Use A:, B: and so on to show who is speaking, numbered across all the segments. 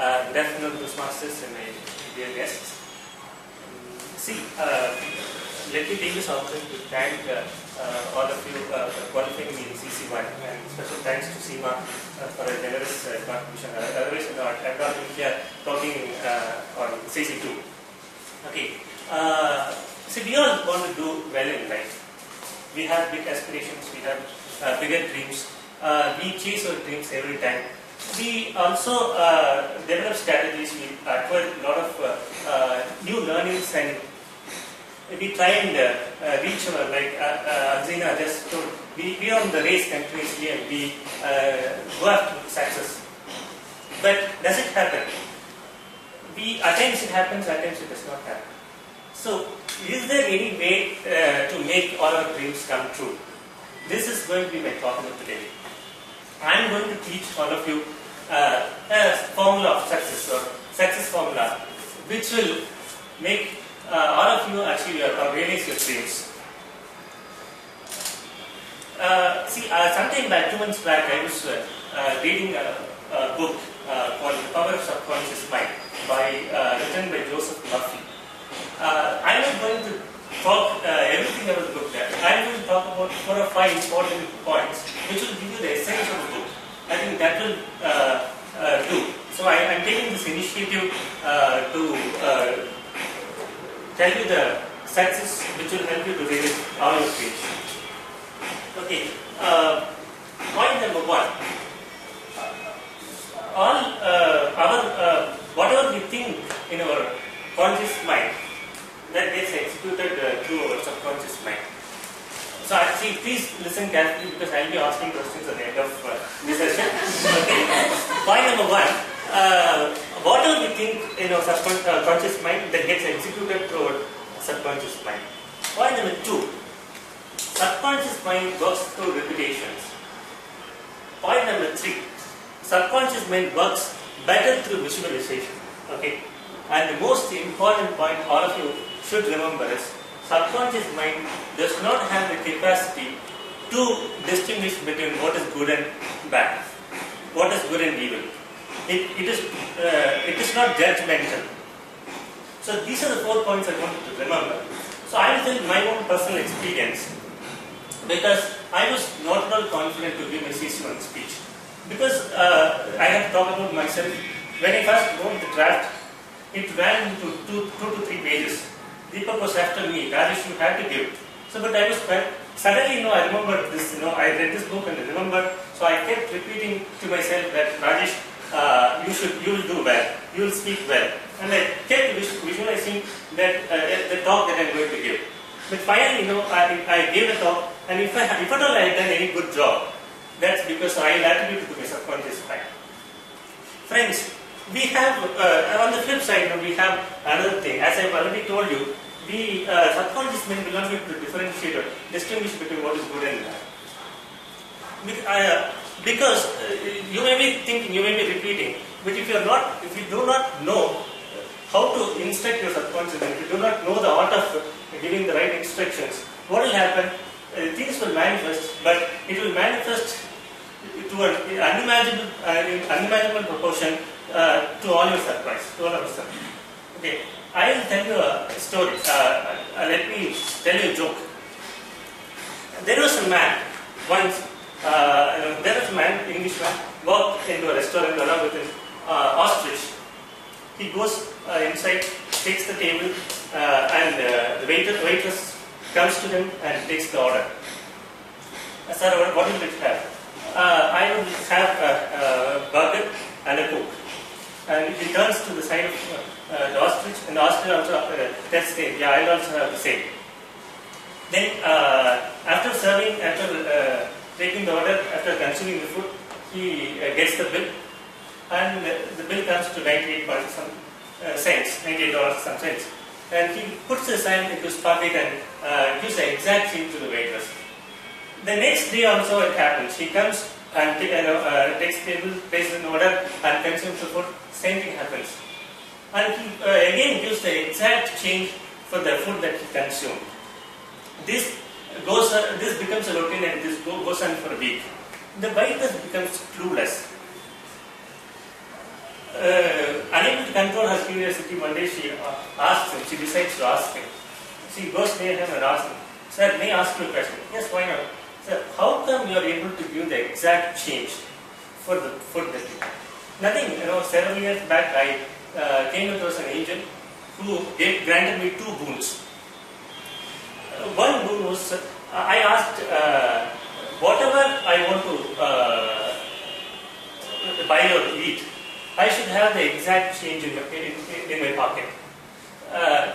A: Good afternoon, Toastmasters and my dear guests. Let me take this opportunity to thank all of you for qualifying me in CC1, and special thanks to Seema for a generous contribution. Otherwise, I'm not here talking on CC2. Okay. We all want to do well in life. We have big aspirations, we have bigger dreams. We chase our dreams every time. We also develop strategies, we acquire a lot of new learnings, and we try and reach our, like Azina just told, we are on the race continuously and we go after success. But does it happen? At times it happens, at times it does not happen. So, is there any way to make all our dreams come true? This is going to be my talk about today. I am going to teach all of you a formula of success, or success formula, which will make all of you achieve or realize your dreams. Sometime back, 2 months back, I was reading a book called The Power of Subconscious Mind, written by Joseph Murphy. I am not going to talk everything about the book there. I am going to talk about 4 or 5 important points which will give you the essence of the book. I think that will do. So I am taking this initiative to tell you the success which will help you to realize all your dreams. Okay. Point number 1. Whatever we think in our conscious mind, that gets executed through our subconscious mind. So actually, please listen carefully because I will be asking questions at the end of this session. Okay. Point number 1. Whatever we think in our conscious mind, that gets executed through our subconscious mind. Point number 2. Subconscious mind works through repetitions. Point number 3. Subconscious mind works better through visualization. Okay. And the most important point all of you should remember is subconscious mind does not have the capacity to distinguish between what is good and bad, what is good and evil. It is not judgmental. So these are the 4 points I want you to remember. So I will tell my own personal experience because I was not at all confident to give my CC1 speech. Because I have talked about myself, when I first wrote the draft, it ran into 2 to 3 pages. Deepak was after me, Rajesh, you had to give. So, but I was quite, suddenly, I remembered this, I read this book and I remembered, so I kept repeating to myself that, Rajesh, you will do well, you will speak well. And I kept visualizing that, the talk that I am going to give. But finally, I gave a talk, and if at all I had done any good job, that's because I attributed to my subconscious mind. Friends, we have, on the flip side, we have another thing. As I have already told you, the subconscious mind will not be able to differentiate or distinguish between what is good and bad. Because you may be thinking, you may be repeating, but if you do not know how to instruct your subconscious mind, if you do not know the art of giving the right instructions, what will happen? Things will manifest, but it will manifest to an unimaginable proportion to all your surprise, to all of us. Okay, I will tell you a story. Let me tell you a joke. There was a man once. There was a man, Englishman, walked into a restaurant along with an ostrich. He goes inside, takes the table, and the waitress comes to him and takes the order. Sir, what will you have? I will have a burger and a coke. And he turns to the side of the ostrich, and the ostrich also tells him, yeah, I will also have the same. Then, after serving, after taking the order, after consuming the food, he gets the bill, and the bill comes to $98 and he puts his hand into his pocket and gives the exact same to the waitress. The next day also it happens. He comes and takes table, places an order and consumes the food. Same thing happens. And he again gives the exact change for the food that he consumed. This becomes a routine, and this goes on for a week. The waitress becomes clueless. unable to control her curiosity, one day she asks him, she decides to ask him. She goes near him and asks him, "Sir, may I ask you a question?" "Yes, why not?" "Sir, how come you are able to give the exact change for the food that you have?" "Nothing, several years back I came across an angel who granted me two boons. One boon was, I asked, whatever I want to buy or eat, I should have the exact change in my pocket.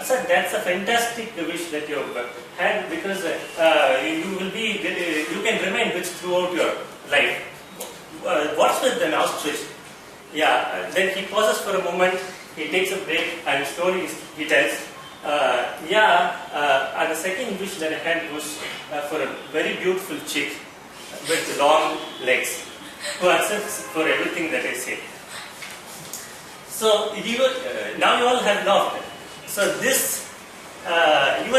A: Sir, that's a fantastic wish that you have had, because you can remain rich throughout your life. What's with an ostrich?" Yeah, then he pauses for a moment, he takes a break, and slowly he tells, the second wish that I had was for a very beautiful chick with long legs, who accepts for everything that I say." So now you all have laughed. So this, if you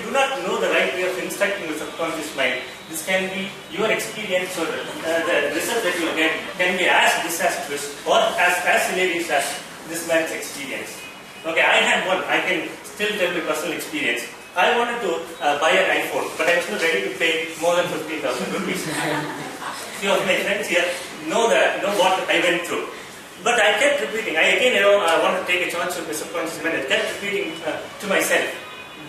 A: do not know the right way of instructing the subconscious mind, this can be your experience, or the result that you get can be as disastrous or as hilarious as this man's experience. Okay, I had one. I can still tell my personal experience. I wanted to buy an iPhone, but I was not ready to pay more than 15,000 rupees. Few of my friends here know what I went through. But I kept repeating. I want to take a chance with my subconscious mind. I kept repeating to myself.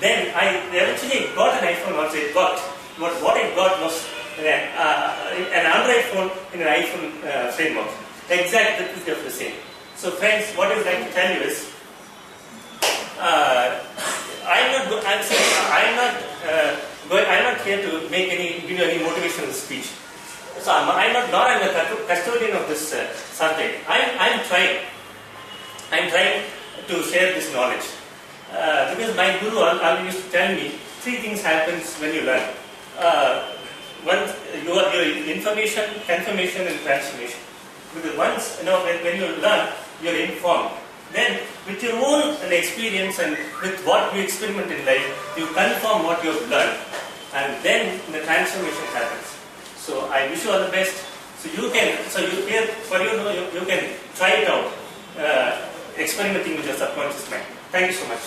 A: Then I eventually got an iPhone once I got. What I got was an Android phone in an iPhone framework. The exact replica of the same. So friends, what I would like to tell you is, I'm not here to give you any motivational speech. So I'm the custodian of this subject. I'm trying to share this knowledge because my guru always used to tell me 3 things happens when you learn. One, your information, confirmation, and transformation. Because once when you learn, you're informed. Then, with your own experience and with what you experiment in life, you confirm what you have learned, and then the transformation happens. So I wish you all the best. So you can try it out, experimenting with your subconscious mind. Thank you so much.